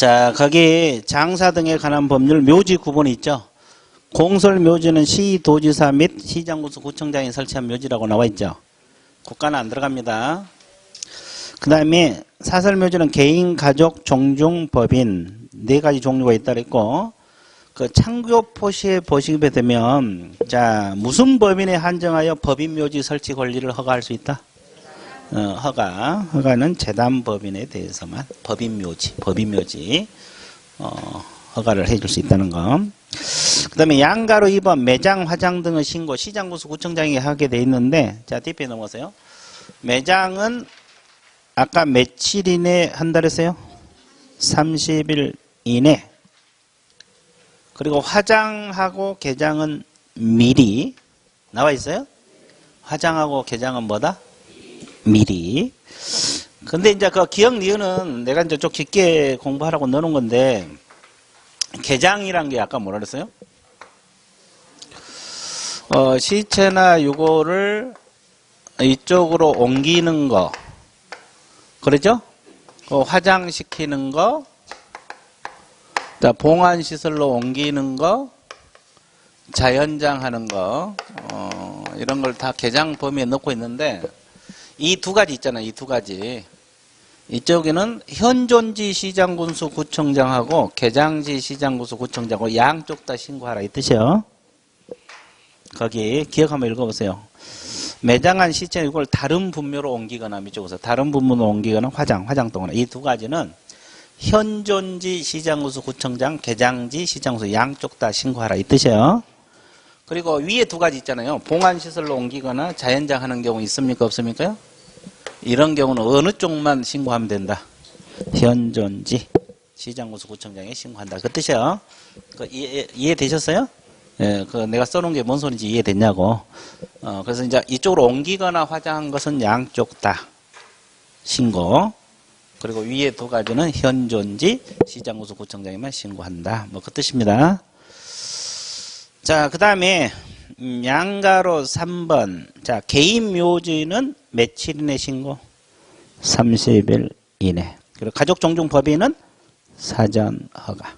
자, 거기 장사 등에 관한 법률 묘지 구분이 있죠. 공설 묘지는 시, 도지사 및 시장군수 구청장이 설치한 묘지라고 나와 있죠. 국가는 안 들어갑니다. 그 다음에 사설 묘지는 개인, 가족, 종중, 법인 네 가지 종류가 있다 그랬고, 그 창교포시에 보시게 되면, 자, 무슨 법인에 한정하여 법인 묘지 설치 권리를 허가할 수 있다? 허가는 재단법인에 대해서만 법인 묘지 허가를 해줄 수 있다는 거. 그 다음에 양가로 2번 매장, 화장 등의 신고 시장군수 구청장이 하게 돼 있는데, 자, 뒤에 넘어가세요. 매장은 아까 며칠 이내 한다 그랬어요? 30일 이내. 그리고 화장하고 개장은 미리 나와 있어요? 화장하고 개장은 뭐다? 미리. 근데 이제 그 기억 니은은 내가 이제 좀 깊게 공부하라고 넣어놓은 건데, 개장이란 게 아까 뭐라 그랬어요? 시체나 유골을 이쪽으로 옮기는 거. 그러죠? 화장시키는 거, 봉안시설로 옮기는 거, 자연장 하는 거, 이런 걸 다 개장 범위에 넣고 있는데, 이 두 가지 있잖아요. 이 두 가지. 이쪽에는 현존지 시장군수 구청장하고 개장지 시장군수 구청장하고 양쪽 다 신고하라 이 뜻이요. 거기 기억 한번 읽어보세요. 매장한 시체 이걸 다른 분묘로 옮기거나 이쪽에서 다른 분묘로 옮기거나 화장동이나 이 두 가지는 현존지 시장군수 구청장, 개장지 시장군수 양쪽 다 신고하라 이 뜻이에요. 그리고 위에 두 가지 있잖아요. 봉안시설로 옮기거나 자연장 하는 경우 있습니까? 없습니까? 이런 경우는 어느 쪽만 신고하면 된다? 현존지 시장군수 구청장에 신고한다. 그 뜻이에요. 이해되셨어요? 예, 내가 써놓은 게 뭔 소리인지 이해됐냐고. 그래서 이제 이쪽으로 옮기거나 화장한 것은 양쪽 다 신고. 그리고 위에 두 가지는 현존지 시장군수 구청장에만 신고한다. 뭐 그 뜻입니다. 자, 그 다음에 양가로 3번. 자, 개인 묘지는 며칠 이내 신고? 30일 이내. 그리고 가족 종중 법인은 사전 허가.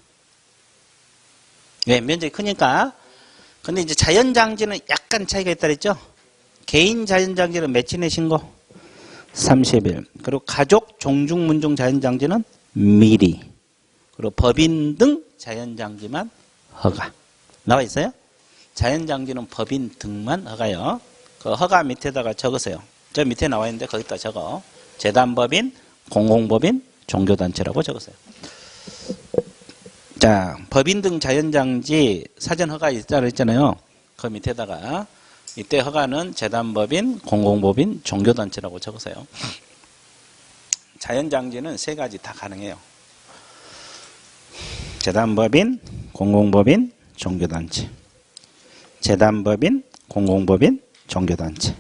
왜? 면적이 크니까. 근데 이제 자연장지는 약간 차이가 있다 그랬죠? 개인 자연장지는 며칠 이내 신고? 30일. 그리고 가족 종중 문중 자연장지는 미리. 그리고 법인 등 자연장지만 허가. 나와 있어요? 자연장지는 법인 등만 허가요. 그 허가 밑에다가 적으세요. 저 밑에 나와 있는데 거기다 적어. 재단법인, 공공법인, 종교단체라고 적으세요. 자, 법인 등 자연장지 사전 허가 있다고 했잖아요. 그 밑에다가 이때 허가는 재단법인, 공공법인, 종교단체라고 적으세요. 자연장지는 세 가지 다 가능해요. 재단법인, 공공법인, 종교단체. 재단법인, 공공법인, 종교단체.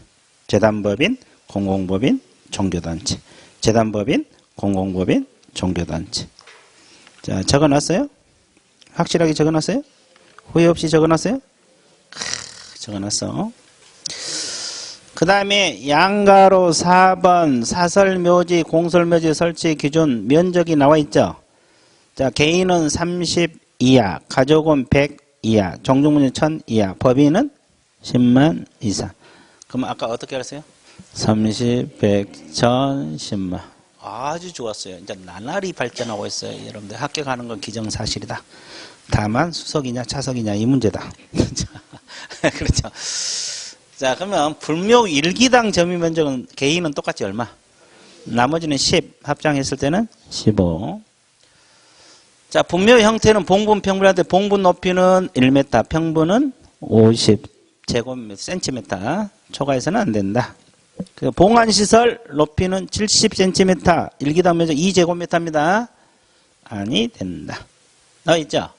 재단법인, 공공법인, 종교단체. 재단법인, 공공법인, 종교단체. 자, 적어놨어요? 확실하게 적어놨어요? 후회 없이 적어놨어요? 적어놨어. 그 다음에 양가로 4번 사설묘지, 공설묘지 설치 기준 면적이 나와 있죠? 자, 개인은 30 이하, 가족은 100 이하, 종중문은 1000 이하, 법인은 10만 이상. 그럼 아까 어떻게 알았어요? 30, 100, 1000, 10만. 아주 좋았어요. 이제 나날이 발전하고 있어요. 여러분들 합격하는 건 기정사실이다. 다만 수석이냐 차석이냐 이 문제다. 그렇죠. 자, 그러면 불묘 일기당 점유 면적은 개인은 똑같이 얼마? 나머지는 10, 합장했을 때는 15. 자, 분묘 형태는 봉분 평분인데 봉분 높이는 1m, 평분은 50제곱센티미터. 초과해서는 안 된다. 그 봉안시설 높이는 70cm, 일기당 면적 2제곱미터입니다. 아니 된다. 나와 있죠?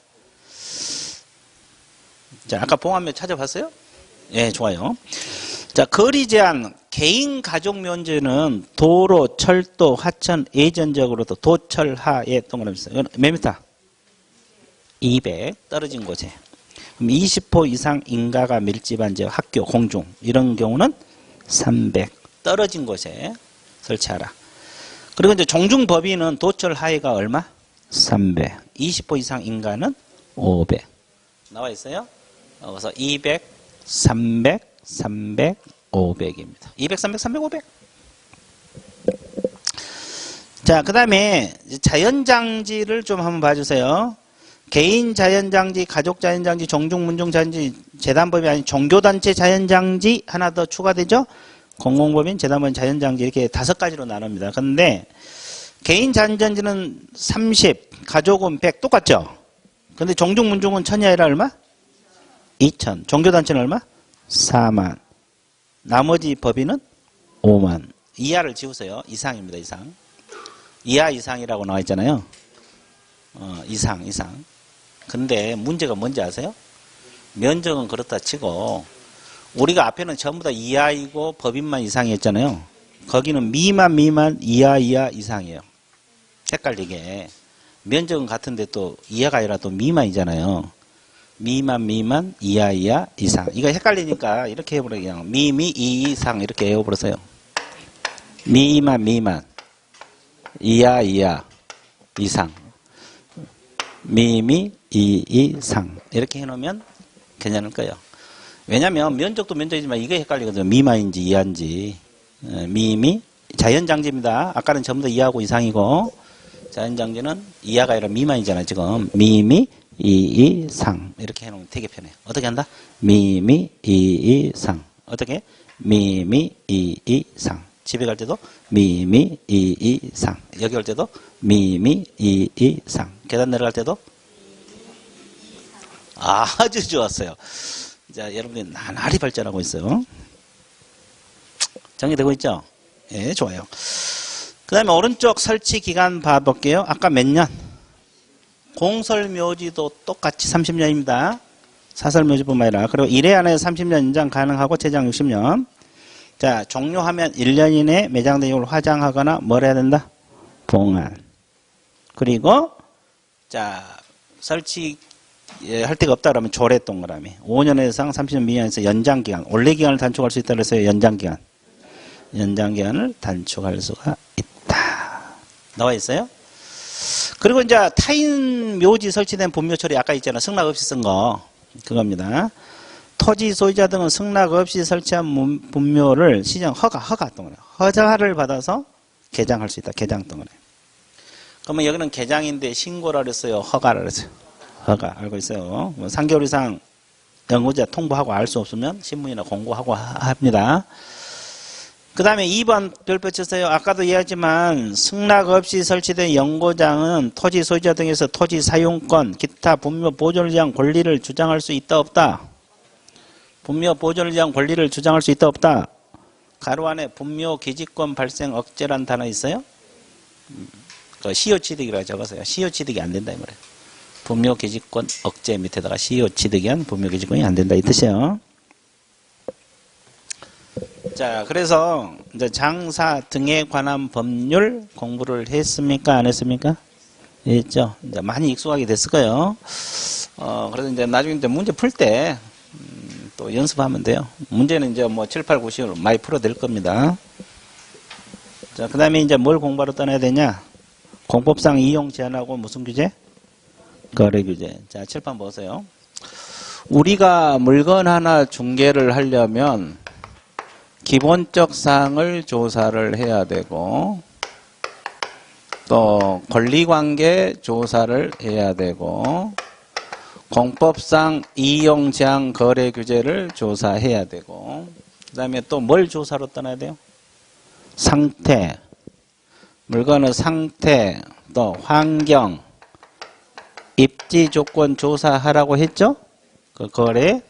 자, 아까 봉안면 찾아봤어요? 예, 좋아요. 자, 거리 제한, 개인 가족 면적은 도로, 철도, 하천, 예전적으로도 도철하에 동그라미 있어요. 몇 미터? 200 떨어진 곳에. 그럼 20호 이상 인가가 밀집한 지역, 학교, 공중 이런 경우는 300 떨어진 곳에 설치하라. 그리고 이제 종중법인은 도철하에가 얼마? 300. 20호 이상 인간은 500. 나와 있어요? 그래서 200, 300, 300, 500입니다. 200, 300, 300, 500. 자, 그 다음에 자연장지를 좀 한번 봐주세요. 개인 자연장지, 가족 자연장지, 종중, 문중 자연장지, 재단법이 아닌 종교단체 자연장지 하나 더 추가되죠? 공공법인, 재단법인, 자연장지 이렇게 5가지로 나눕니다. 그런데 개인 자연장지는 30, 가족은 100 똑같죠? 근데 종중, 문중은 1000이 아니라 얼마? 2000. 종교단체는 얼마? 4만. 나머지 법인은 5만. 이하를 지우세요. 이상입니다. 이상. 이하 이상이라고 나와 있잖아요. 이상. 근데 문제가 뭔지 아세요? 면적은 그렇다 치고 우리가 앞에는 전부 다 이하이고 법인만 이상이었잖아요. 거기는 미만, 이하, 이상이에요. 헷갈리게. 면적은 같은데 또 이하가 아니라 또 미만이잖아요. 미만, 이하, 이상. 이거 헷갈리니까 이렇게 해버려요. 그냥 이상 이렇게 외워버렸어요. 미만, 이하, 이상. 이상. 이렇게 해놓으면 괜찮을 거예요. 왜냐면 면적도 면적이지만 이게 헷갈리거든요. 미만인지 이하인지. 자연장지입니다. 아까는 전부 다 이하고 이상이고 자연장지는 이하가 아니라 미만이잖아요. 지금 이상 이렇게 해놓으면 되게 편해요. 어떻게 한다? 이상. 어떻게? 이상. 집에 갈 때도 이상. 여기 갈 때도 이상. 계단 내려갈 때도 아주 좋았어요. 자, 여러분이 나날이 발전하고 있어요. 정리되고 있죠? 예, 좋아요. 그 다음에 오른쪽 설치 기간 봐볼게요. 아까 몇 년? 공설묘지도 똑같이 30년입니다. 사설묘지뿐만 아니라. 그리고 1회 안에 30년 연장 가능하고 최장 60년. 자, 종료하면 1년 이내에 매장된 이걸 화장하거나 뭘 해야 된다? 봉안. 그리고 자, 설치 할 데가 없다 그러면 조례 동그라미. 5년 이상 30년 미만에서 연장기간. 원래 기간을 단축할 수 있다 그래서 연장기간. 연장기간을 단축할 수가 있다. 나와 있어요? 그리고 이제 타인 묘지 설치된 분묘 처리 아까 있잖아요. 승낙 없이 쓴 거. 그겁니다. 토지 소유자 등은 승낙 없이 설치한 분묘를 시정 허가 동그라미. 허가를 받아서 개장할 수 있다. 개장 동그라미. 그러면 여기는 개장인데 신고라 그랬어요. 허가라 그랬어요. 허가. 알고 있어요. 3개월 이상 연구자 통보하고 알 수 없으면 신문이나 공고하고 합니다. 그 다음에 2번 별표 쳤어요. 아까도 이야기했지만 승낙 없이 설치된 연고장은 토지 소유자 등에서 토지 사용권, 기타 분묘 보존을 위한 권리를 주장할 수 있다 없다. 분묘 보존을 위한 권리를 주장할 수 있다 없다. 가로 안에 분묘 기지권 발생 억제란 단어 있어요? 그 시효 취득이라고 적었어요. 시효 취득이 안 된다 이 말이에요. 분묘 기지권 억제 밑에다가 시효 취득이 분묘 기지권이 안 된다 이 뜻이에요. 자, 그래서 이제 장사 등에 관한 법률 공부를 했습니까? 안 했습니까? 했죠. 이제 많이 익숙하게 됐을 거예요. 그래서 이제 나중에 이제 문제 풀 때 또 연습하면 돼요. 문제는 이제 뭐 7, 8, 9시 많이 풀어낼 겁니다. 자, 그 다음에 이제 뭘 공부하러 떠나야 되냐? 공법상 이용 제한하고 무슨 규제? 거래 규제. 자, 칠판 보세요. 우리가 물건 하나 중개를 하려면 기본적 사항을 조사를 해야 되고 또 권리관계 조사를 해야 되고 공법상 이용 제한 거래 규제를 조사해야 되고 그 다음에 또 뭘 조사로 떠나야 돼요? 상태, 물건의 상태, 또 환경, 입지 조건 조사하라고 했죠? 그 거래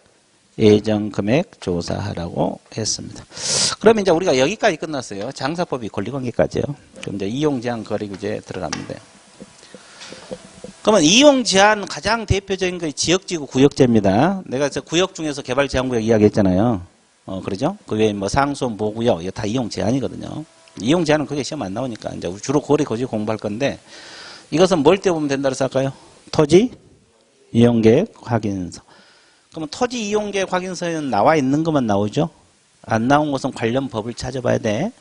예정 금액 조사하라고 했습니다. 그러면 이제 우리가 여기까지 끝났어요. 장사법이 권리관계까지요. 그럼 이제 이용 제한 거래 규제 들어갑니다. 그러면 이용 제한 가장 대표적인 게 지역지구 구역제입니다. 내가 구역 중에서 개발 제한 구역 이야기했잖아요. 그러죠? 그 외에 뭐 상수원 보구역 이거 다 이용 제한이거든요. 이용 제한은 그게 시험 안 나오니까 이제 주로 거래 고지 공부할 건데 이것은 뭘 떼보면 된다고 생각할까요? 토지 이용계획 확인서. 그러면 토지 이용계획 확인서에는 나와 있는 것만 나오죠? 안 나온 것은 관련 법을 찾아봐야 돼.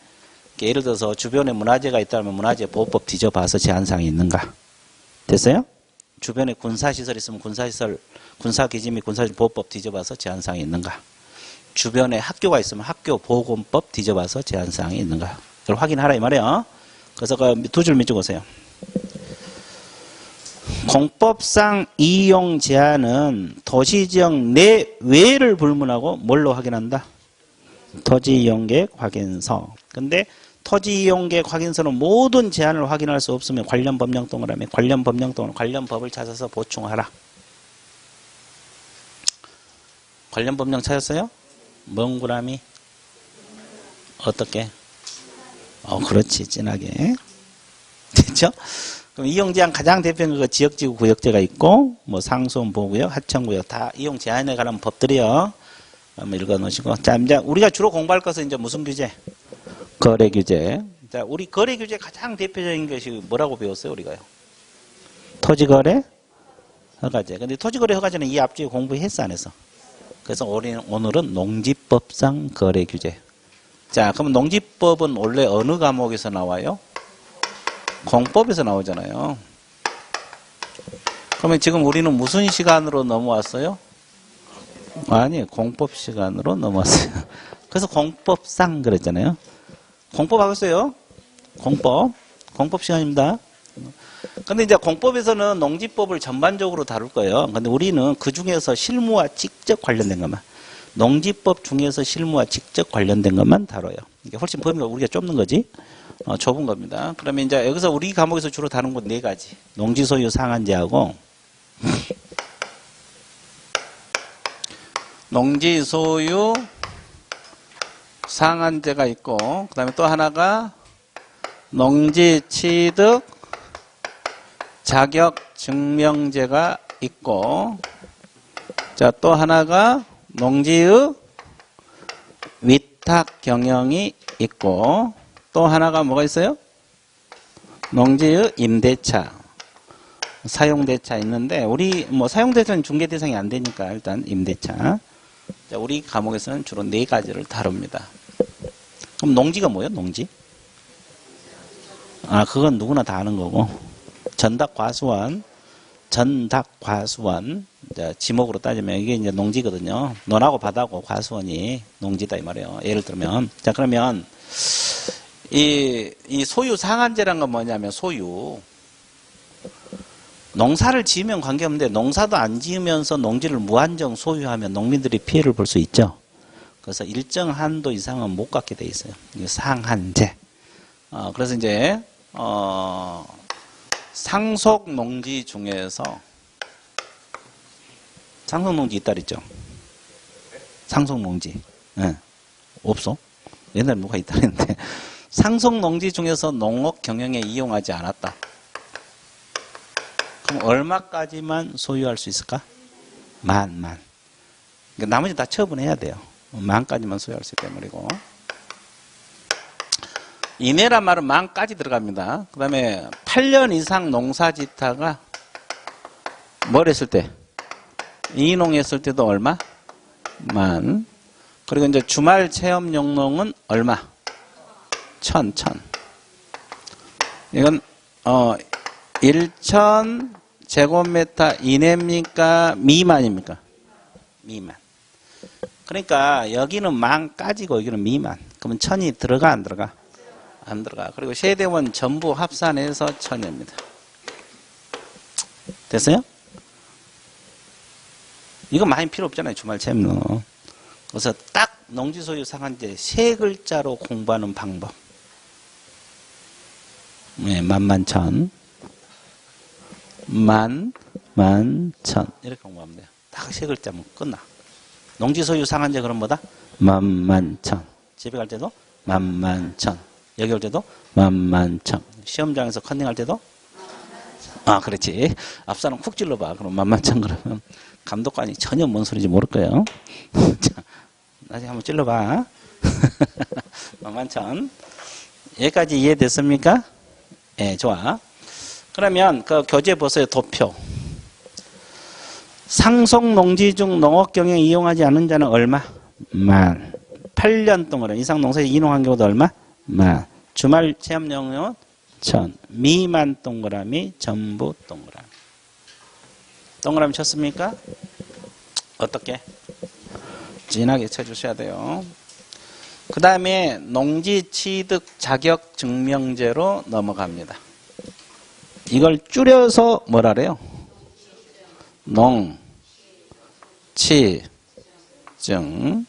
예를 들어서 주변에 문화재가 있다면 문화재 보호법 뒤져봐서 제한사항이 있는가. 됐어요? 주변에 군사시설 있으면 군사시설, 군사기지 및 군사보호법 뒤져봐서 제한사항이 있는가. 주변에 학교가 있으면 학교보건법 뒤져봐서 제한사항이 있는가. 그걸 확인하라 이 말이에요. 그래서 그 두 줄 밑줄 보세요. 공법상 이용 제한은 도시지역 내외를 불문하고 뭘로 확인한다? 토지이용계획 확인서. 근데 토지이용계획 확인서는 모든 제한을 확인할 수 없으면 관련 법령 동그라미, 관련 법령 동그라미, 관련 법을 찾아서 보충하라. 관련 법령 찾았어요? 멍구라미? 어떻게? 그렇지. 진하게. 됐죠? 그럼 이용 제한 가장 대표적인 거 지역지구 구역제가 있고, 뭐 상수원 보호구역, 하천구역 다 이용 제한에 관한 법들이요. 한번 읽어 놓으시고. 자, 이제 우리가 주로 공부할 것은 이제 무슨 규제? 거래 규제. 자, 우리 거래 규제 가장 대표적인 것이 뭐라고 배웠어요, 우리가요? 토지거래 허가제. 근데 토지거래 허가제는 이 앞뒤에 공부했어, 안 했어? 그래서 오늘은 농지법상 거래 규제. 자, 그럼 농지법은 원래 어느 과목에서 나와요? 공법에서 나오잖아요. 그러면 지금 우리는 무슨 시간으로 넘어왔어요? 아니, 공법 시간으로 넘어왔어요. 그래서 공법상 그랬잖아요. 공법 하겠어요? 공법 시간입니다. 근데 이제 공법에서는 농지법을 전반적으로 다룰 거예요. 근데 우리는 그 중에서 실무와 직접 관련된 것만, 농지법 중에서 실무와 직접 관련된 것만 다뤄요. 이게 훨씬 범위가 우리가 좁는 거지, 좁은 겁니다. 그러면 이제 여기서 우리 과목에서 주로 다룬 건 네 가지. 농지 소유 상한제하고, 농지 소유 상한제가 있고, 그 다음에 또 하나가 농지 취득 자격 증명제가 있고, 자, 또 하나가 농지의 위탁 경영이 있고, 또 하나가 뭐가 있어요? 농지의 임대차, 사용대차 있는데, 우리 뭐 사용대차는 중개 대상이 안 되니까 일단 임대차. 자, 우리 과목에서는 주로 네 가지를 다룹니다. 그럼 농지가 뭐예요? 농지? 그건 누구나 다 아는 거고. 전닥과수원, 지목으로 따지면 이게 이제 농지거든요. 논하고 바다고 과수원이 농지다 이 말이에요. 예를 들면. 자, 그러면 이 소유 상한제란 건 뭐냐면 소유. 농사를 지으면 관계없는데 농사도 안 지으면서 농지를 무한정 소유하면 농민들이 피해를 볼 수 있죠. 그래서 일정 한도 이상은 못 갖게 돼 있어요. 이게 상한제. 그래서 이제 상속 농지 중에서 상속 농지 있다 그랬죠. 상속 농지. 네. 없어? 옛날에 뭐가 있다 그랬는데 상속 농지 중에서 농업 경영에 이용하지 않았다. 그럼 얼마까지만 소유할 수 있을까? 만. 그러니까 나머지 다 처분해야 돼요. 만까지만 소유할 수 있단 말이고. 이내란 말은 만까지 들어갑니다. 그 다음에 8년 이상 농사 짓다가 뭘 했을 때? 이농했을 때도 얼마? 만. 그리고 이제 주말 체험 영농은 얼마? 1000. 이건 1000 제곱미터 이내입니까? 미만입니까? 미만. 그러니까 여기는 만까지고 여기는 미만. 그러면 1000이 들어가 안 들어가? 안 들어가. 그리고 세대원 전부 합산해서 1000입니다. 됐어요? 이거 많이 필요 없잖아요. 주말 체험은. 그래서 딱 농지소유 상한제 세 글자로 공부하는 방법. 네, 만만천. 만천. 이렇게 공부하면 돼요. 딱 세 글자면 끝나. 농지소유 상한제 그럼 뭐다? 만만천. 집에 갈 때도 만만천. 여기 올 때도 만만천. 시험장에서 컨닝할 때도 그렇지. 앞사람 쿡 찔러봐. 그럼 만만천 그러면 감독관이 전혀 뭔 소리인지 모를 거예요. 자, 나중에 한번 찔러봐. 만만천. 여기까지 이해됐습니까? 예, 좋아. 그러면 그 교재 보세요. 도표. 상속 농지 중 농업 경영 이용하지 않은 자는 얼마? 만. 8년 동안 이상 농사에 이용한 경우도 얼마? 만. 주말 체험 영역은 천. 미만 동그라미, 전부 동그라미. 동그라미 쳤습니까? 어떻게? 진하게 쳐주셔야 돼요. 그 다음에 농지 취득 자격 증명제로 넘어갑니다. 이걸 줄여서 뭐라 그래요? 농, 치, 증.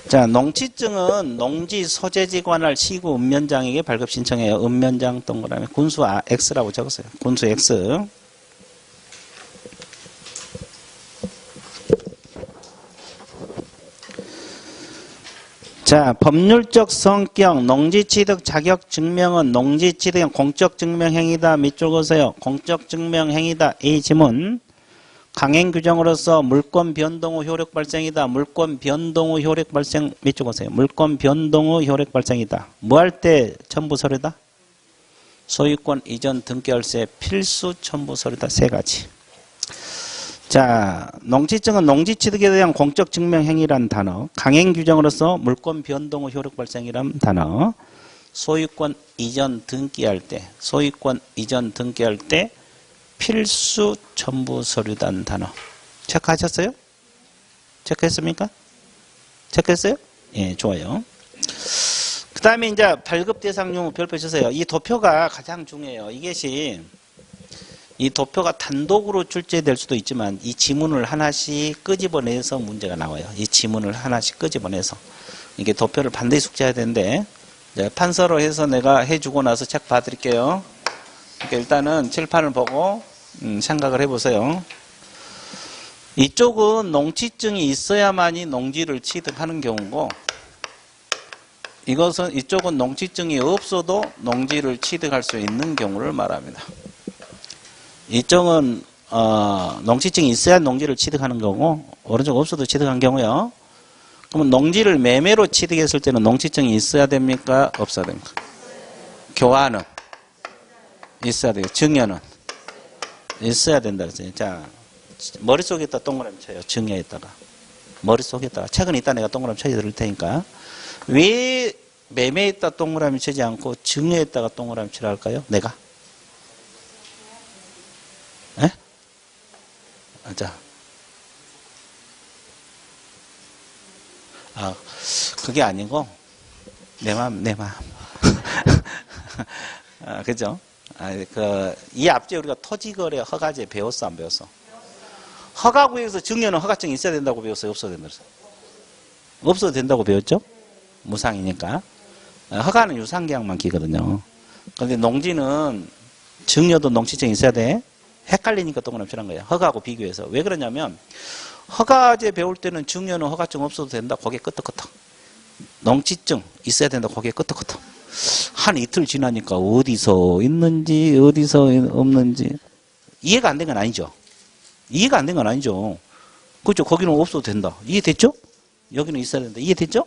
자, 농취증은 농지 소재지 관할 시구 읍면장에게 발급 신청해요. 읍면장 동그라미 군수 X라고 적었어요. 군수 X. 자, 법률적 성격 농지취득 자격 증명은 농지취득 공적 증명행위다. 밑줄 그으세요. 공적 증명행위다. A 지문. 강행 규정으로서 물권 변동 후 효력 발생이다. 물권 변동 후 효력 발생 밑줄 그으세요. 물권 변동 후 효력 발생이다. 뭐 할 때 첨부 서류다? 소유권 이전 등기할세 필수 첨부 서류다. 세 가지. 자, 농지증은 농지취득에 대한 공적 증명행위라는 단어, 강행 규정으로서 물권 변동 후 효력 발생이라는 단어, 소유권 이전 등기할 때, 소유권 이전 등기할 때 필수 첨부 서류단 단어. 체크하셨어요? 체크했습니까? 체크했어요? 예, 좋아요. 그 다음에 이제 발급 대상 유무 별표 주세요. 이 도표가 가장 중요해요. 이것이 이 도표가 단독으로 출제될 수도 있지만 이 지문을 하나씩 끄집어내서 문제가 나와요. 이 지문을 하나씩 끄집어내서. 이게 도표를 반드시 숙지해야 되는데 판서로 해서 내가 해주고 나서 책 봐드릴게요. 그러니까 일단은 칠판을 보고 생각을 해보세요. 이쪽은 농취증이 있어야만이 농지를 취득하는 경우고 이쪽은 농취증이 없어도 농지를 취득할 수 있는 경우를 말합니다. 이쪽은 농취증이 있어야 농지를 취득하는 경우, 오른쪽 없어도 취득한 경우요. 그러면 농지를 매매로 취득했을 때는 농취증이 있어야 됩니까? 없어야 됩니까? 교환은 있어야 돼요. 증여는 있어야 된다 그랬어요. 자, 머릿속에다 동그라미 쳐요. 증여에다가. 머릿속에다가. 책은 이따 내가 동그라미 쳐드릴 테니까. 왜 매매에다 동그라미 치지 않고 증여에다가 동그라미 치라 할까요? 내가? 예? 자. 그게 아니고, 내 마음. 그죠? 이 앞에 우리가 토지거래 허가제 배웠어, 안 배웠어? 허가구역에서 증여는 허가증이 있어야 된다고 배웠어요? 없어야 된다고 배웠어요? 없어도 된다고 배웠죠? 무상이니까. 허가는 유상계약만 끼거든요. 그런데 농지는 증여도 농취증이 있어야 돼. 헷갈리니까 동그라미 칠한 거예요. 허가하고 비교해서. 왜 그러냐면 허가제 배울 때는 증여는 허가증 없어도 된다. 고개 끄덕끄덕. 농취증 있어야 된다. 고개 끄덕끄덕. 한 이틀 지나니까 어디서 있는지 어디서 없는지 이해가 안 된 건 아니죠. 이해가 안 된 건 아니죠. 그렇죠. 거기는 없어도 된다. 이해됐죠? 여기는 있어야 된다. 이해됐죠?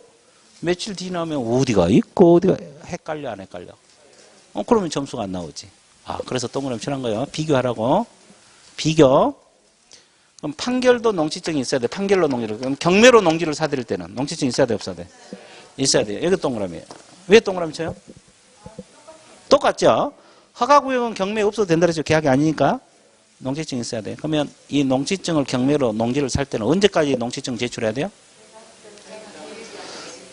며칠 지나면 어디가 있고 어디가 헷갈려 안 헷갈려? 그러면 점수가 안 나오지. 그래서 동그라미 칠한 거예요. 비교하라고. 비교. 그럼 판결도 농취증이 있어야 돼. 판결로 농지를. 그럼 경매로 농지를 사들일 때는 농취증이 있어야 돼, 없어야 돼? 있어야 돼요. 여기 동그라미예요. 왜 동그라미 쳐요? 똑같죠? 허가구역은 경매 없어도 된다 그랬죠. 계약이 아니니까. 농취증이 있어야 돼. 그러면 이 농취증을 경매로 농지를 살 때는 언제까지 농취증 제출해야 돼요?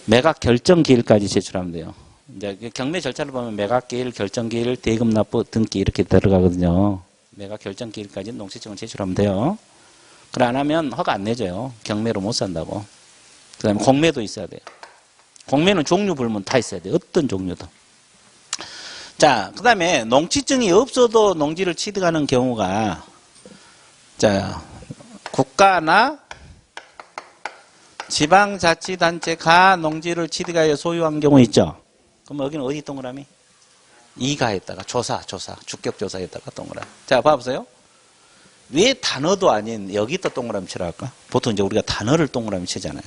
매각 결정 기일까지 제출하면 돼요. 이제 경매 절차를 보면 매각 기일, 결정 기일, 대금 납부 등기 이렇게 들어가거든요. 매각 결정 기일까지 농취증을 제출하면 돼요. 그래 안 하면 허가 안 내줘요. 경매로 못 산다고. 그다음에 공매도 있어야 돼요. 공매는 종류 불문 다 있어야 돼요. 어떤 종류도. 자, 그다음에 농취증이 없어도 농지를 취득하는 경우가 자, 국가나 지방자치단체가 농지를 취득하여 소유한 경우 있죠. 그럼 여기는 어디 동그라미? 이가에다가 조사, 주격조사에다가 동그라미. 자, 봐보세요. 왜 단어도 아닌 여기다 동그라미 치라 할까? 보통 이제 우리가 단어를 동그라미 치잖아요.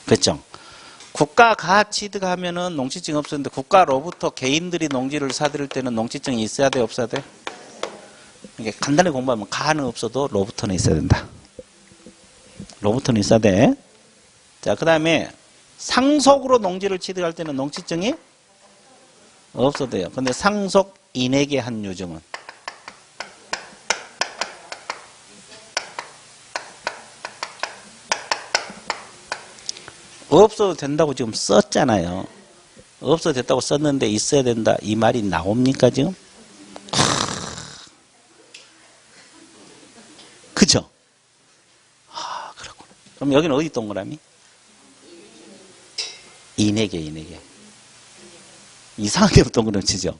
그렇죠? 국가가 취득하면은 농취증이 없었는데 국가로부터 개인들이 농지를 사들일 때는 농취증이 있어야 돼, 없어야 돼? 이게 간단히 공부하면 가는 없어도 로부터는 있어야 된다. 로부터는 있어야 돼. 자, 그 다음에 상속으로 농지를 취득할 때는 농지증이 없어도 돼요. 근데 상속 인에게 한 유증은 없어도 된다고 지금 썼잖아요. 없어도 됐다고 썼는데 있어야 된다. 이 말이 나옵니까 지금? 그죠? 아, 그렇구나. 그럼 여기는 어디 동그라미? 인에게. 이상하게 동그라미 치죠?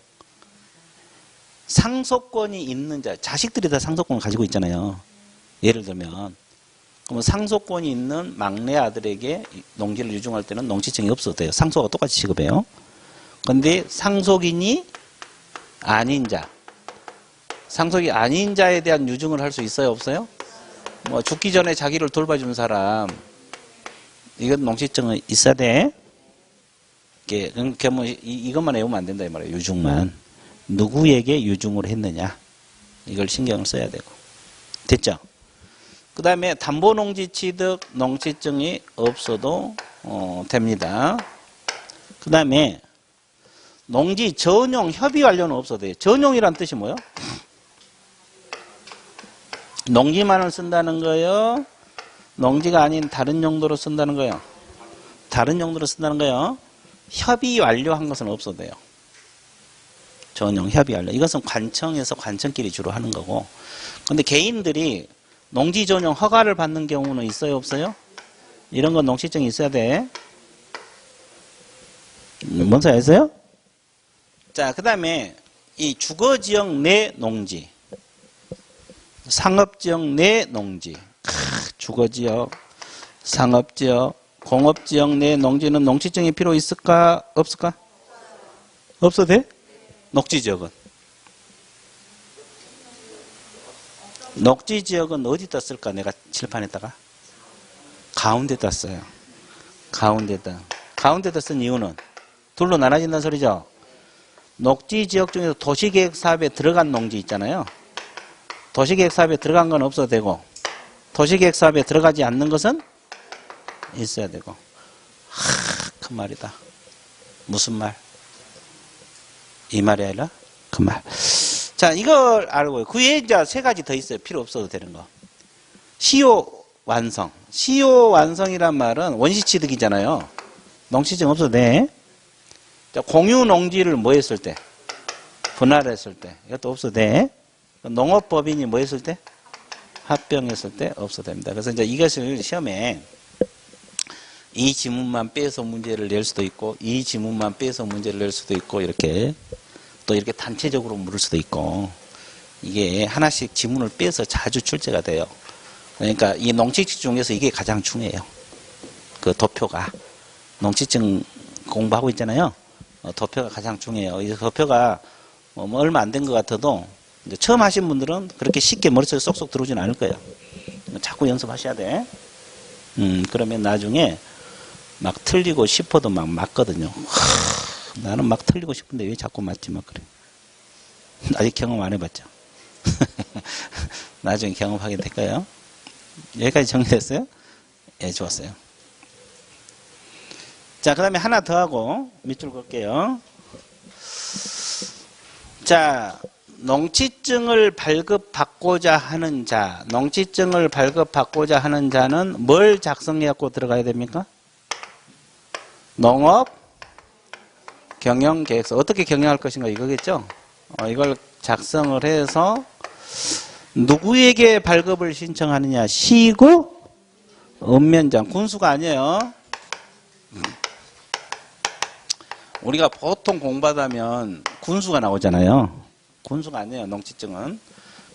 상속권이 있는 자, 자식들이 다 상속권을 가지고 있잖아요. 예를 들면. 그러면 상속권이 있는 막내 아들에게 농지를 유증할 때는 농지증이 없어도 돼요. 상속하고 똑같이 취급해요. 그런데 상속인이 아닌 자, 상속이 아닌 자에 대한 유증을 할 수 있어요? 없어요? 뭐 죽기 전에 자기를 돌봐준 사람, 이건 농지증은 있어야 돼. 그러니까 뭐 이것만 외우면 안 된다 이 말이에요. 유증만. 누구에게 유증을 했느냐. 이걸 신경을 써야 되고. 됐죠? 그 다음에 담보농지 취득 농지증이 없어도 됩니다. 그 다음에 농지 전용 협의 완료는 없어도 돼요. 전용이란 뜻이 뭐예요? 농지만을 쓴다는 거예요? 농지가 아닌 다른 용도로 쓴다는 거예요? 다른 용도로 쓴다는 거예요? 협의 완료한 것은 없어도 돼요. 전용 협의 완료. 이것은 관청에서 관청끼리 주로 하는 거고. 근데 개인들이 농지 전용 허가를 받는 경우는 있어요? 없어요? 이런 건 농지증이 있어야 돼. 뭔 소리 아세요? 자, 그 다음에 이 주거지역 내 농지, 상업지역 내 농지, 주거지역, 상업지역, 공업지역 내 농지는 농지증이 필요 있을까? 없을까? 없어도 돼? 녹지지역은? 녹지지역은 어디다 쓸까? 내가 칠판에다가? 가운데다 써요. 가운데다. 가운데다 쓴 이유는 둘로 나눠진다는 소리죠? 녹지지역 중에서 도시계획사업에 들어간 농지 있잖아요. 도시계획사업에 들어간 건 없어도 되고 도시계획사업에 들어가지 않는 것은 있어야 되고. 그 말이다. 무슨 말? 이 말이 아니라 그 말. 자, 이걸 알고요. 그 외에 이제 세 가지 더 있어요. 필요 없어도 되는 거. 시효 완성. 시효 완성이란 말은 원시취득이잖아요. 농지증 없어도 돼. 자, 공유 농지를 뭐 했을 때? 분할했을 때. 이것도 없어도 돼. 농업법인이 뭐 했을 때? 합병했을 때 없어도 됩니다. 그래서 이제 이것을 시험에 이 지문만 빼서 문제를 낼 수도 있고, 이 지문만 빼서 문제를 낼 수도 있고, 이렇게 또 이렇게 단체적으로 물을 수도 있고, 이게 하나씩 지문을 빼서 자주 출제가 돼요. 그러니까 이 농지증 중에서 이게 가장 중요해요. 그 도표가. 농지증 공부하고 있잖아요. 도표가 가장 중요해요. 이 도표가 뭐 얼마 안 된 것 같아도 이제 처음 하신 분들은 그렇게 쉽게 머릿속에 쏙쏙 들어오진 않을 거예요. 자꾸 연습하셔야 돼. 그러면 나중에 막 틀리고 싶어도 막 맞거든요. 나는 막 틀리고 싶은데 왜 자꾸 맞지 막 그래. 아직 경험 안 해봤죠. 나중에 경험하게 될까요? 여기까지 정리됐어요? 예, 좋았어요. 자, 그 다음에 하나 더 하고 밑줄 걸게요. 자, 농지증을 발급받고자 하는 자, 농지증을 발급받고자 하는 자는 뭘 작성해갖고 들어가야 됩니까? 농업 경영계획서. 어떻게 경영할 것인가 이거겠죠? 이걸 작성을 해서 누구에게 발급을 신청하느냐? 시구 읍면장. 군수가 아니에요. 우리가 보통 공부하다면 군수가 나오잖아요. 군수가 아니에요, 농지증은.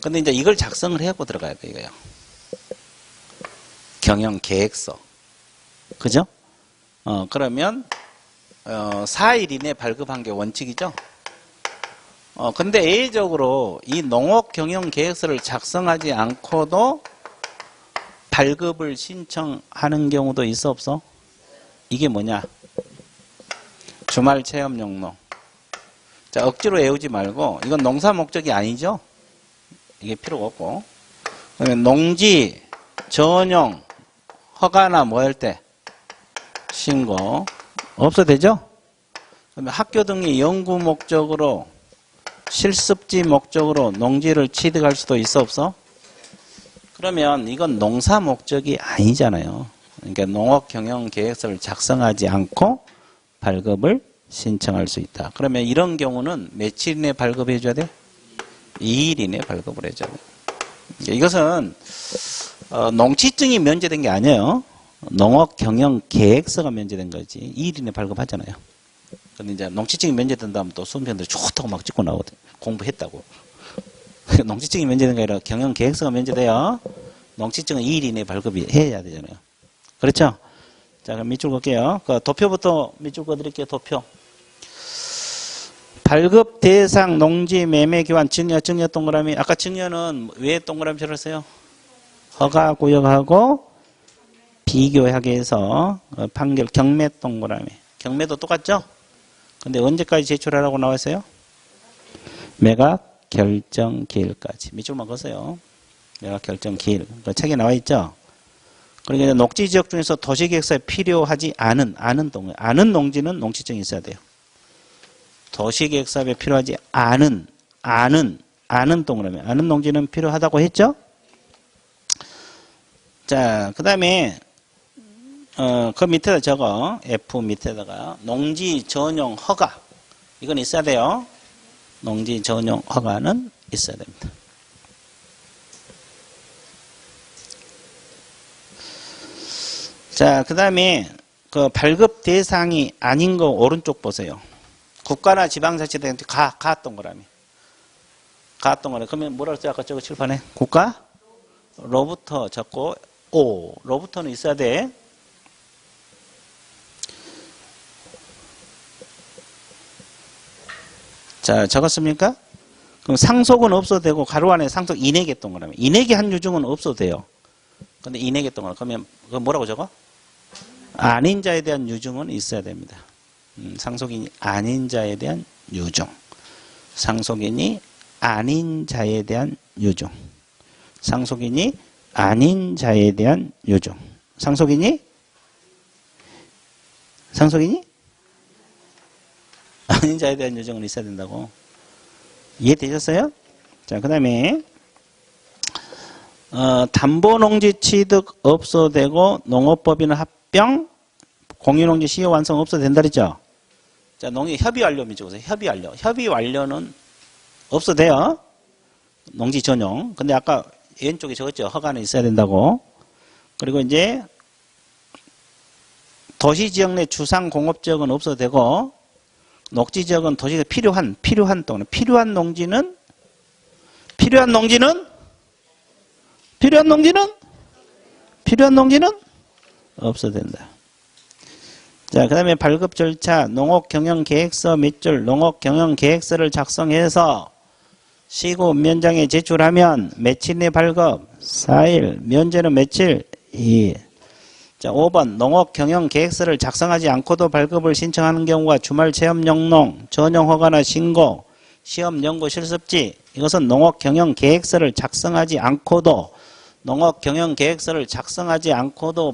근데 이제 이걸 작성을 해갖고 들어가야 돼, 이거요. 경영계획서. 그죠? 그러면, 4일 이내 발급한 게 원칙이죠? 근데 예외적으로 이 농업경영계획서를 작성하지 않고도 발급을 신청하는 경우도 있어, 없어? 이게 뭐냐? 주말 체험 용로. 자, 억지로 외우지 말고, 이건 농사 목적이 아니죠? 이게 필요가 없고. 그러면 농지, 전용, 허가나 뭐 할 때? 신고. 없어도 되죠? 그러면 학교 등의 연구 목적으로 실습지 목적으로 농지를 취득할 수도 있어 없어? 그러면 이건 농사 목적이 아니잖아요. 그러니까 농업경영계획서를 작성하지 않고 발급을 신청할 수 있다. 그러면 이런 경우는 며칠 이내 발급해 줘야 돼? 2일 이내 발급을 해줘야 돼. 그러니까 이것은 농지증이 면제된 게 아니에요. 농업경영계획서가 면제된 거지. 2일 이내 발급하잖아요. 근데 이제 농지증이 면제된다면 또 수험생들이 좋다고 막 찍고 나오거든. 공부했다고. 농지증이 면제된 게 아니라 경영계획서가 면제돼요. 농지증은 2일 이내 발급이 해야 되잖아요. 그렇죠? 자, 그럼 밑줄 긋게요. 그 도표부터 밑줄 그어드릴게요. 도표. 발급 대상 농지 매매 기환 증여 동그라미. 아까 증여는 왜 동그라미를 했어요? 허가 구역하고 비교하게 해서 판결 경매 동그라미. 경매도 똑같죠? 근데 언제까지 제출하라고 나왔어요? 매각 결정 기일까지. 밑줄만 그으세요. 매각 결정 기일. 그 책에 나와 있죠? 그러니까 녹지 지역 중에서 도시계획서에 필요하지 않은 농지는 농지증이 있어야 돼요. 도시계획서에 필요하지 않은 동그라미. 않은 농지는 필요하다고 했죠? 자, 그 다음에 그 밑에다 적어. F 밑에다가 농지 전용 허가. 이건 있어야 돼요. 농지 전용 허가는 있어야 됩니다. 자, 그 다음에 그 발급 대상이 아닌 거 오른쪽 보세요. 국가나 지방자치단체 가 동그라미. 가 동그라미. 그러면 뭐라고 했어요? 아까 저거 칠판에? 국가로부터 적고 로부터는 있어야 돼. 자, 적었습니까? 그럼 상속은 없어도 되고 가로 안에 상속 인액의 동그라미. 인액의 한 유증은 없어도 돼요. 근데 인액의 동그라미. 그러면 그거 뭐라고 적어? 아닌 자에 대한 유증은 있어야 됩니다. 상속인이 아닌 자에 대한 유증. 상속인이 아닌 자에 대한 유증. 상속인이 아닌 자에 대한 유증. 상속인이 아닌 자에 대한 유증은 있어야 된다고. 이해되셨어요? 자, 그 다음에 담보농지 취득 없어도 되고 농업법인은 합병 공유농지 시효 완성 없어도 된다 그랬죠? 자, 협의 완료 밑줄보세요. 협의 완료. 협의 완료는 없어도 돼요. 농지 전용. 근데 아까 왼쪽에 적었죠? 허가는 있어야 된다고. 그리고 이제 도시지역 내 주상공업지역은 없어도 되고 녹지지역은 도시에 필요한 동네. 필요한 농지는 없어도 된다. 자, 그 다음에 발급 절차, 농업경영계획서 밑줄, 농업경영계획서를 작성해서 시고 면장에 제출하면 며칠 내 발급? 4일. 면제는 며칠? 2일. 자, 5번 농업경영계획서를 작성하지 않고도 발급을 신청하는 경우가 주말 체험 영농, 전용 허가나 신고, 시험 연구 실습지. 이것은 농업경영계획서를 작성하지 않고도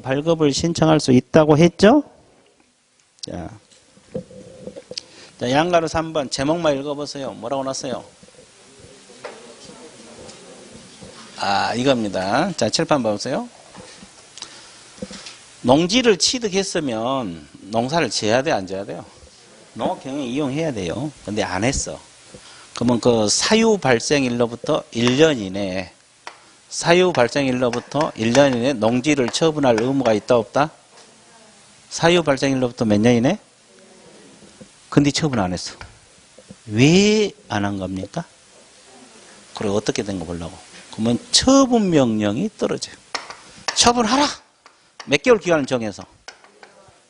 발급을 신청할 수 있다고 했죠? 자, 양가로 3번 제목만 읽어보세요. 뭐라고 났어요? 이겁니다. 자, 칠판 봐보세요. 농지를 취득했으면 농사를 지어야 돼, 안 지어야 돼요? 농업경영 이용해야 돼요. 근데 안 했어. 그러면 그 사유 발생일로부터 1년 이내에 농지를 처분할 의무가 있다, 없다? 사유 발생일로부터 몇 년 이내? 근데 처분 안 했어. 왜 안 한 겁니까? 그래, 어떻게 된 거 보려고. 그러면 처분 명령이 떨어져요. 처분하라! 몇 개월 기간을 정해서?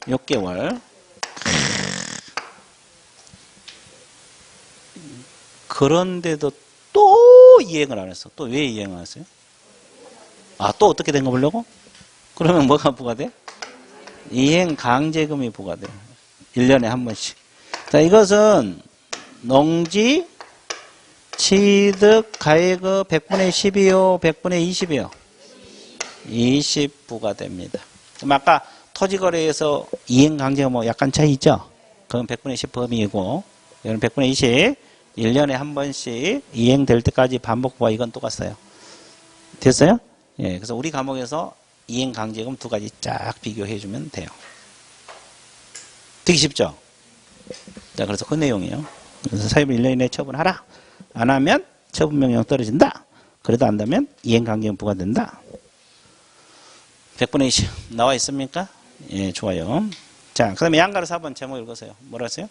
6개월. 그런데도 또 이행을 안 했어. 또 왜 이행 안 했어요? 또 어떻게 된 거 보려고? 그러면 뭐가 부과돼? 이행 강제금이 부과돼요. 1년에 한 번씩. 자, 이것은 농지 취득 가액의 100분의 10이요, 100분의 20이요? 20 부과됩니다. 그럼 아까 토지거래에서 이행강제가 뭐 약간 차이 있죠? 그건 100분의 10 범위이고, 이건 100분의 20, 1년에 한 번씩 이행될 때까지 반복과 이건 똑같아요. 됐어요? 예, 그래서 우리 과목에서 이행강제금 두 가지 쫙 비교해주면 돼요. 되게 쉽죠? 자, 그래서 그 내용이에요. 그래서 사유를 1년 이내에 처분하라. 안 하면 처분명령 떨어진다. 그래도 안다면 이행강제금 부과된다. 100분의 20 나와 있습니까? 예, 좋아요. 자, 그 다음에 양가로 4번 제목 읽으세요. 뭐라 했어요?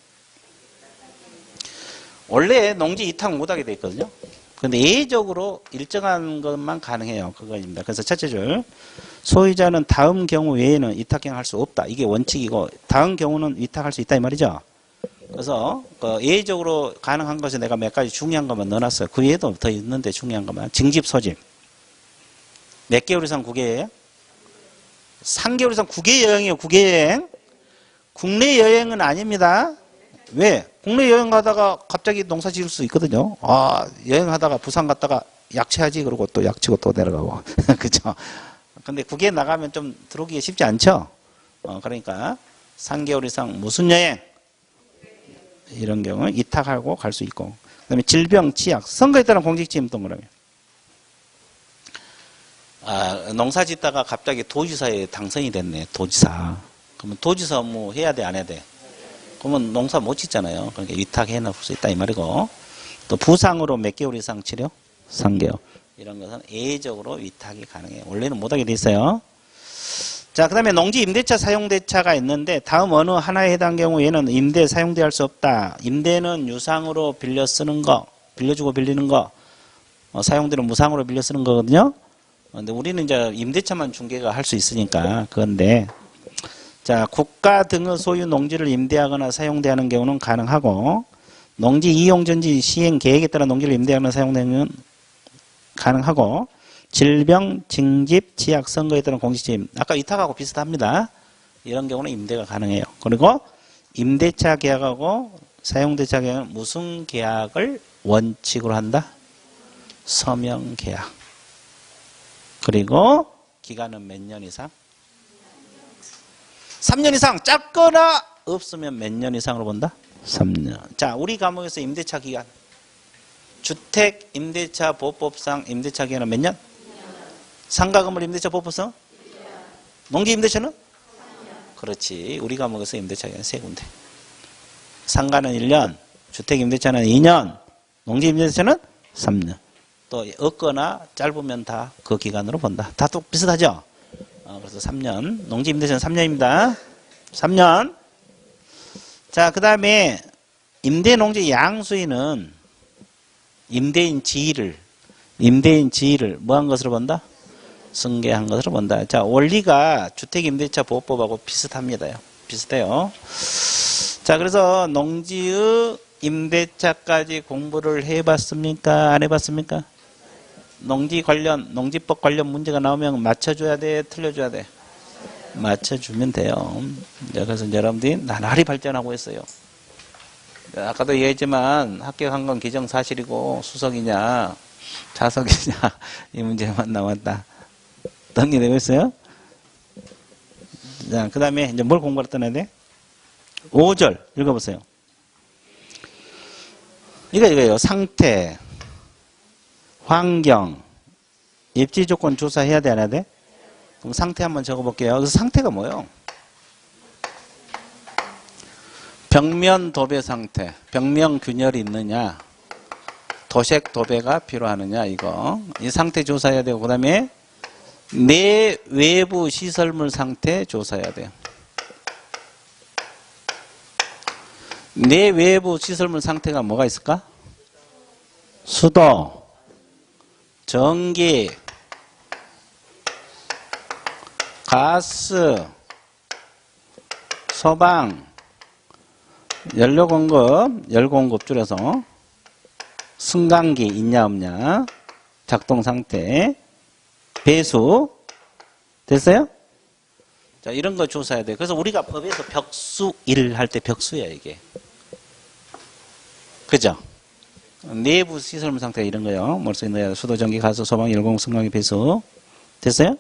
원래 농지 이탁 못하게 돼 있거든요. 근데 예외적으로 일정한 것만 가능해요. 그거입니다. 그래서 첫째 줄. 소유자는 다음 경우 외에는 위탁행할 수 없다. 이게 원칙이고, 다음 경우는 위탁할 수 있다 이 말이죠. 그래서 예외적으로 가능한 것에 내가 몇 가지 중요한 것만 넣어놨어요. 그 외에도 더 있는데 중요한 것만. 증집 소집. 몇 개월 이상 9개예요? 3개월 이상 9개 여행이에요. 9개 여행. 국내 여행은 아닙니다. 왜? 국내 여행 가다가 갑자기 농사 지을 수 있거든요. 아, 여행하다가 부산 갔다가 약치하지. 그러고 또 약치고 또 내려가고. 그죠? 근데 9개 나가면 좀 들어오기가 쉽지 않죠? 그러니까 3개월 이상 무슨 여행? 이런 경우는 이탁하고 갈 수 있고. 그 다음에 질병, 치약, 선거에 따른 공직지임 동그라미. 아, 농사 짓다가 갑자기 도지사에 당선이 됐네. 도지사. 그러면 도지사 업무 해야 돼, 안 해야 돼? 그러면 농사 못 짓잖아요. 그러니까 위탁해 놔볼 수 있다 이 말이고. 또 부상으로 몇 개월 이상 치료? 3개월. 이런 것은 예외적으로 위탁이 가능해요. 원래는 못하게 돼 있어요. 자, 그 다음에 농지 임대차 사용대차가 있는데 다음 어느 하나에 해당 경우에는 임대 사용대할 수 없다. 임대는 유상으로 빌려 쓰는 거, 빌려주고 빌리는 거, 사용대는 무상으로 빌려 쓰는 거거든요. 근데 우리는 이제 임대차만 중개가 할 수 있으니까 그건데, 자, 국가 등의 소유 농지를 임대하거나 사용대하는 경우는 가능하고, 농지 이용 전지 시행 계획에 따라 농지를 임대하거나 사용되는 가능하고, 질병, 징집, 치약, 선거에 따른 공직지임. 아까 위탁하고 비슷합니다. 이런 경우는 임대가 가능해요. 그리고 임대차 계약하고 사용대차 계약은 무슨 계약을 원칙으로 한다? 서명 계약. 그리고 기간은 몇 년 이상? 3년 이상. 작거나 없으면 몇 년 이상으로 본다? 3년. 자, 우리 과목에서 임대차 기간. 주택 임대차 보법상 임대차 기간은 몇 년? 상가 건물 임대차 보법상? 농지 임대차는? 그렇지. 우리 과목에서 임대차 기간 3군데. 상가는 1년, 주택 임대차는 2년, 농지 임대차는 3년. 또 없거나 짧으면 다 그 기간으로 본다. 다 또 비슷하죠? 그래서 3년. 농지 임대차는 3년입니다. 3년. 자, 그 다음에 임대 농지 양수인은 임대인 지위를 뭐 한 것으로 본다? 승계한 것으로 본다. 자, 원리가 주택임대차 보호법하고 비슷합니다. 비슷해요. 자, 그래서 농지의 임대차까지 공부를 해봤습니까? 안 해봤습니까? 농지법 관련 문제가 나오면 맞춰줘야 돼? 틀려줘야 돼? 맞춰주면 돼요. 그래서 여러분들이 나날이 발전하고 있어요. 아까도 얘기했지만 합격한 건 기정사실이고 수석이냐 자석이냐 이 문제만 남았다. 정리되고 있어요? 자, 그 다음에 이제 뭘 공부를 떠나야 돼? 5절 읽어보세요. 이거예요. 상태, 환경, 입지 조건 조사해야 돼, 안 해야 돼? 그럼 상태 한번 적어볼게요. 그래서 상태가 뭐예요? 벽면 도배 상태, 벽면 균열이 있느냐, 도색 도배가 필요하느냐, 이거. 이 상태 조사해야 되고, 그 다음에 내 외부 시설물 상태 조사해야 돼요. 내 외부 시설물 상태가 뭐가 있을까? 수도, 전기, 가스, 소방, 연료 공급, 열 공급 줄여서 승강기 있냐 없냐, 작동 상태, 배수 됐어요? 자, 이런 거 조사해야 돼. 그래서 우리가 법에서 벽수 일 할 때 벽수야 이게. 그죠? 내부 시설물 상태가 이런 거요. 뭘 수 있느냐? 수도, 전기, 가스, 소방, 열 공급, 승강기, 배수 됐어요?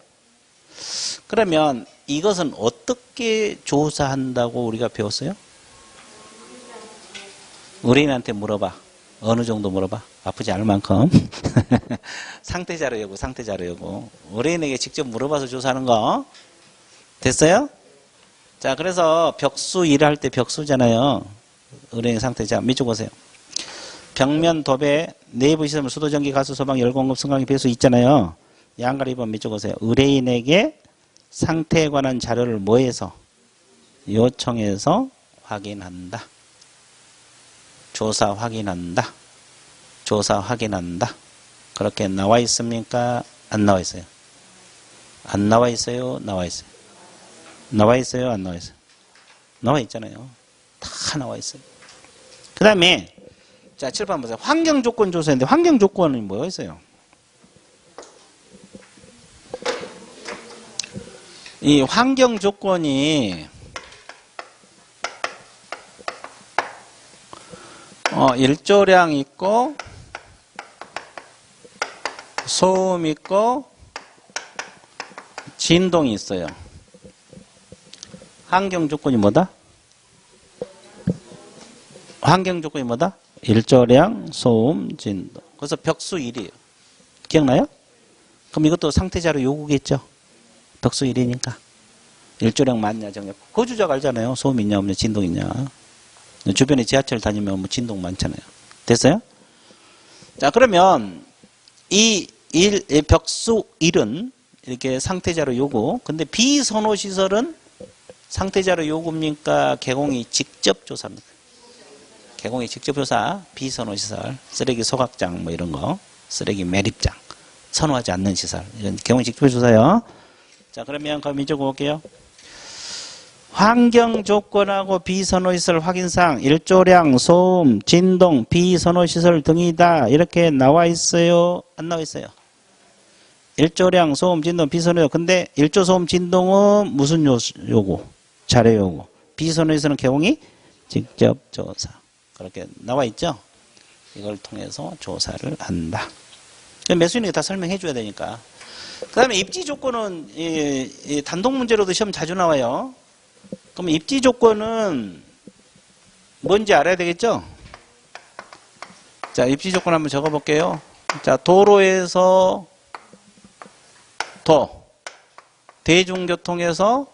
그러면 이것은 어떻게 조사한다고 우리가 배웠어요? 의뢰인한테 물어봐. 어느 정도 물어봐? 아프지 않을 만큼. 상태자료 여부, 상태자료 여부. 의뢰인에게 직접 물어봐서 조사하는 거. 됐어요? 자, 그래서 벽수 일을 할 때 벽수잖아요. 의뢰인 상태자. 밑줄 보세요. 벽면, 도배, 내부 시설, 수도, 전기, 가스, 소방, 열 공급, 승강기, 배수 있잖아요. 양가리 2번 밑줄 보세요. 의뢰인에게 상태에 관한 자료를 뭐해서? 요청해서 확인한다. 조사 확인한다. 조사 확인한다. 그렇게 나와 있습니까? 안 나와 있어요? 안 나와 있어요? 나와 있어요? 나와 있어요? 안 나와 있어요? 나와 있잖아요. 다 나와 있어요. 그 다음에 자, 7번 보세요. 환경 조건 조사인데 환경 조건이 뭐가 있어요? 이 환경 조건이 일조량 있고 소음 있고 진동이 있어요. 환경 조건이 뭐다? 환경 조건이 뭐다? 일조량, 소음, 진동. 그래서 벽수 1이에요. 기억나요? 그럼 이것도 상태자료 요구겠죠? 벽수 1이니까. 일조량 맞냐, 정냐. 거주자가 알잖아요. 소음 있냐, 없냐, 진동 있냐. 주변에 지하철 다니면 뭐 진동 많잖아요. 됐어요? 자, 그러면 이 벽수 1은 이렇게 상태자료 요구. 근데 비선호시설은 상태자료 요구입니까? 개공이 직접 조사입니다. 개공이 직접 조사, 비선호시설, 쓰레기 소각장 뭐 이런 거, 쓰레기 매립장, 선호하지 않는 시설. 이런 개공이 직접 조사요. 자, 그러면 그럼 이쪽 볼게요. 환경 조건하고 비선호시설 확인사항, 일조량, 소음, 진동, 비선호시설 등이다. 이렇게 나와 있어요? 안 나와 있어요? 일조량, 소음, 진동, 비선호. 근데 일조, 소음, 진동은 무슨 요구? 자료 요구. 비선호시설은 개공이 직접 조사. 그렇게 나와 있죠? 이걸 통해서 조사를 한다. 매수인에게 다 설명해 줘야 되니까. 그 다음에 입지 조건은 단독 문제로도 시험 자주 나와요. 그럼 입지 조건은 뭔지 알아야 되겠죠? 자, 입지 조건 한번 적어 볼게요. 자, 도로에서 도, 대중교통에서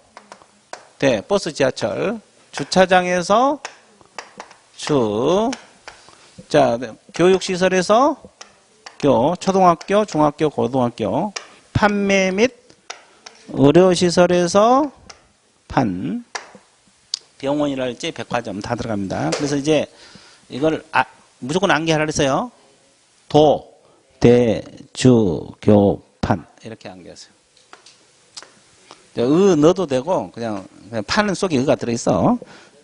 대, 버스, 지하철, 주차장에서 주, 자, 교육시설에서 초등학교, 중학교, 고등학교, 판매 및 의료시설에서 판, 병원이랄지 백화점 다 들어갑니다. 그래서 이제 이걸 무조건 암기하라 그랬어요. 도, 대, 주, 교, 판 이렇게 암기하세요. 넣어도 되고 그냥 판은 속에 의가 들어있어.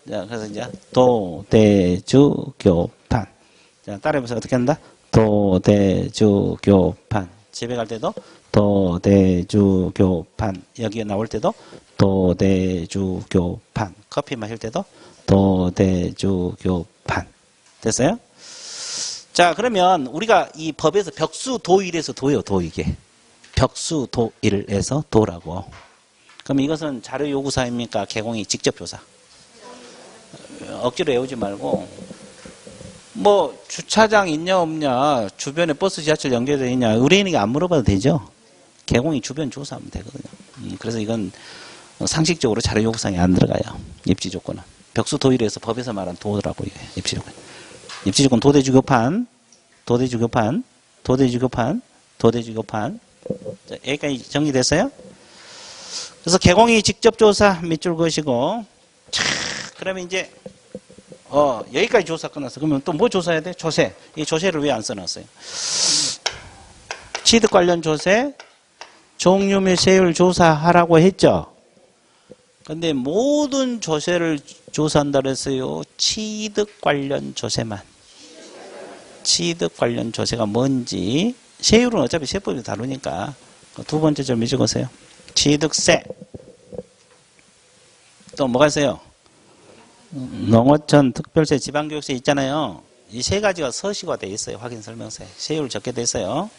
자, 그래서 이제 도, 대, 주, 교, 판. 자, 따라해보세요. 어떻게 한다? 도, 대, 주, 교, 판. 집에 갈 때도 도, 대, 주, 교, 판. 여기에 나올 때도 도, 대, 주, 교, 판. 커피 마실 때도 도, 대, 주, 교, 판. 됐어요? 자, 그러면 우리가 이 법에서 벽수 도일에서 도요, 도 이게. 벽수 도일에서 도라고. 그럼 이것은 자료 요구사입니까? 개공이 직접 조사. 억지로 외우지 말고 뭐 주차장 있냐 없냐, 주변에 버스 지하철 연결되어 있냐, 의뢰인에게 안 물어봐도 되죠. 개공이 주변 조사하면 되거든요. 그래서 이건 상식적으로 자료 요구사항에 안 들어가요. 입지 조건은. 벽수 도일에서 법에서 말한 도라고 이게 입지 조건. 입지 조건 도대주교판, 도대주교판, 도대주교판, 도대주교판. 자, 여기까지 정리됐어요? 그래서 개공이 직접 조사 밑줄 그으시고, 그러면 이제 여기까지 조사 끝났어. 그러면 또 뭐 조사해야 돼? 조세. 이 조세를 왜 안 써놨어요? 취득 관련 조세, 종류 및 세율 조사하라고 했죠. 근데 모든 조세를 조사한다 그랬어요. 취득 관련 조세만. 취득 관련 조세가 뭔지. 세율은 어차피 세법이 다루니까. 두 번째 좀 읽어보세요. 취득세. 또 뭐가 있어요? 농어촌, 특별세, 지방교육세 있잖아요. 이 세 가지가 서식화되어 있어요. 확인 설명서에. 세율 적게 돼 있어요.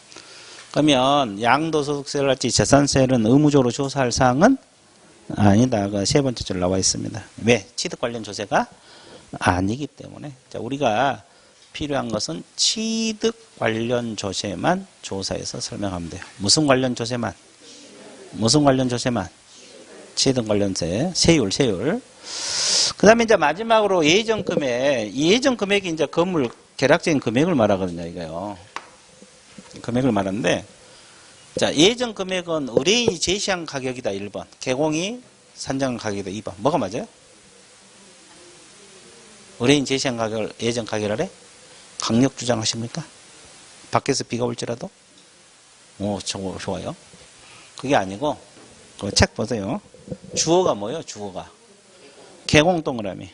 그러면 양도소득세랄지 재산세는 의무적으로 조사할 사항은 아니다. 그 세 번째 줄 나와 있습니다. 왜? 취득 관련 조세가 아니기 때문에. 자, 우리가 필요한 것은 취득 관련 조세만 조사해서 설명하면 돼요. 무슨 관련 조세만? 무슨 관련 조세만? 취득 관련세, 세율. 그 다음에 이제 마지막으로 예정 금액. 이 예정 금액이 이제 건물 계략적인 금액을 말하거든요, 이거요. 금액을 말하는데, 자, 예정 금액은 의뢰인이 제시한 가격이다, 1번. 개공이 산정한 가격이다, 2번. 뭐가 맞아요? 의뢰인 제시한 가격을 예정 가격을 해? 강력 주장하십니까? 밖에서 비가 올지라도? 오, 좋아요. 그게 아니고, 그 책 보세요. 주어가 뭐예요, 주어가? 개공 동그라미.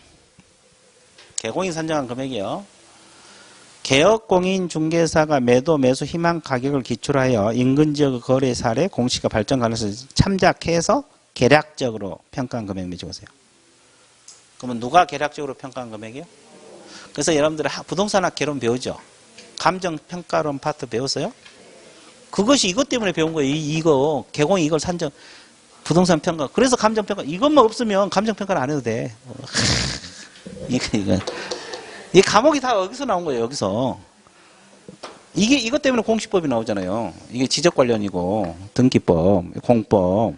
개공이 산정한 금액이요. 개업공인 중개사가 매도 매수 희망 가격을 기초로 인근지역 거래 사례 공시가 발전 가능성을 참작해서 계략적으로 평가한 금액 적으세요. 그러면 누가 계략적으로 평가한 금액이요? 그래서 여러분들 부동산학 개론 배우죠? 감정평가론 파트 배웠어요? 그것이 이것 때문에 배운 거예요. 이거 개공이 이걸 산정 부동산 평가. 그래서 감정평가 이것만 없으면 감정평가를 안 해도 돼. 이거. 이 과목이 다 여기서 나온 거예요, 여기서. 이것 때문에 공시법이 나오잖아요. 이게 지적 관련이고, 등기법, 공법,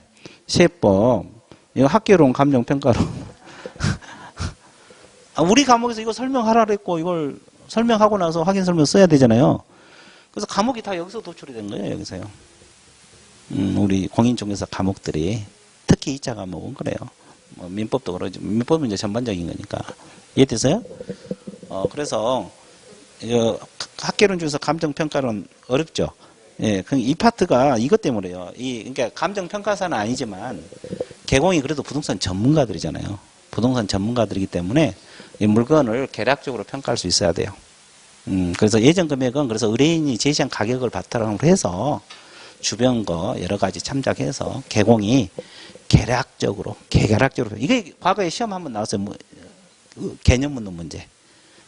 세법, 이거 학계론, 감정평가론. 우리 과목에서 이거 설명하라 그랬고, 이걸 설명하고 나서 확인 설명 써야 되잖아요. 그래서 과목이 다 여기서 도출이 된 거예요, 여기서요. 우리 공인중개사 과목들이. 특히 2차 과목은 그래요. 뭐 민법도 그러지. 민법은 이제 전반적인 거니까. 이해되세요? 그래서, 학계론 중에서 감정평가론 어렵죠. 예, 이 파트가 이것 때문에요. 그러니까 감정평가사는 아니지만, 개공이 그래도 부동산 전문가들이잖아요. 부동산 전문가들이기 때문에, 이 물건을 계략적으로 평가할 수 있어야 돼요. 그래서 예정 금액은 그래서 의뢰인이 제시한 가격을 바탕으로 해서, 주변 거 여러 가지 참작해서, 개공이 계략적으로, 이게 과거에 시험 한번 나왔어요. 개념 묻는 문제.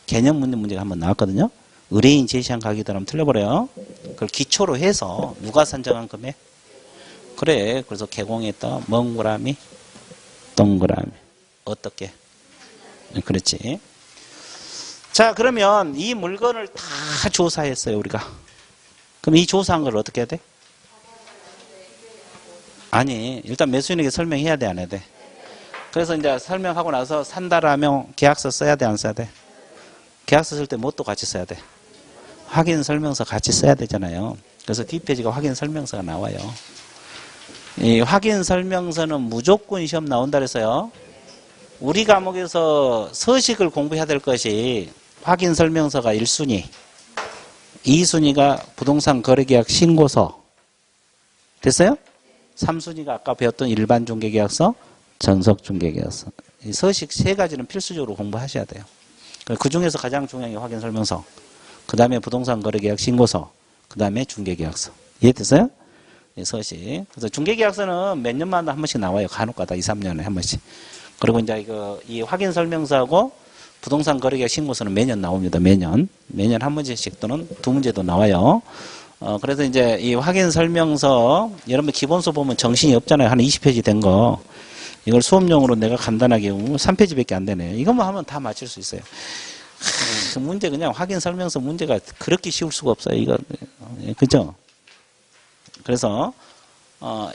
개념 묻는 문제가 한번 나왔거든요. 의뢰인 제시한 가격이라면 틀려버려요. 그걸 기초로 해서 누가 산정한 금액? 그래. 그래서 개공했다. 멍구라미, 동그라미. 어떻게? 그렇지. 자, 그러면 이 물건을 다 조사했어요, 우리가. 그럼 이 조사한 걸 어떻게 해야 돼? 아니, 일단 매수인에게 설명해야 돼, 안 해야 돼? 그래서 이제 설명하고 나서 산다라면 계약서 써야 돼, 안 써야 돼? 계약서 쓸 때 뭣도 같이 써야 돼? 확인 설명서 같이 써야 되잖아요. 그래서 뒷페이지가 확인 설명서가 나와요. 이 확인 설명서는 무조건 시험 나온다 그래서요. 우리 과목에서 서식을 공부해야 될 것이 확인 설명서가 1순위, 2순위가 부동산 거래계약 신고서. 됐어요? 3순위가 아까 배웠던 일반 중개계약서, 전속 중개계약서. 이 서식 세 가지는 필수적으로 공부하셔야 돼요. 그 중에서 가장 중요한 게 확인 설명서, 그 다음에 부동산 거래계약 신고서, 그 다음에 중개계약서. 이해됐어요? 이 서식. 그래서 중개계약서는 몇 년마다 한 번씩 나와요. 간혹가다 2, 3년에 한 번씩. 그리고 이제 이 확인 설명서하고 부동산 거래계약 신고서는 매년 나옵니다. 매년 한 문제씩 또는 두 문제도 나와요. 그래서 이제 이 확인 설명서, 여러분 기본서 보면 정신이 없잖아요. 한 20페이지 된 거. 이걸 수업용으로 내가 간단하게 3페이지밖에 안 되네요. 이것만 하면 다 맞출 수 있어요. 그 문제 그냥 확인 설명서 문제가 그렇게 쉬울 수가 없어요. 이거 그죠? 그래서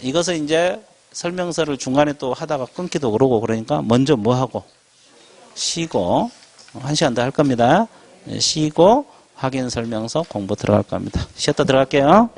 이것을 이제 설명서를 중간에 또 하다가 끊기도 그러고 그러니까 먼저 뭐 하고 쉬고 1시간 더 할 겁니다. 쉬고 확인 설명서 공부 들어갈 겁니다. 쉬었다 들어갈게요.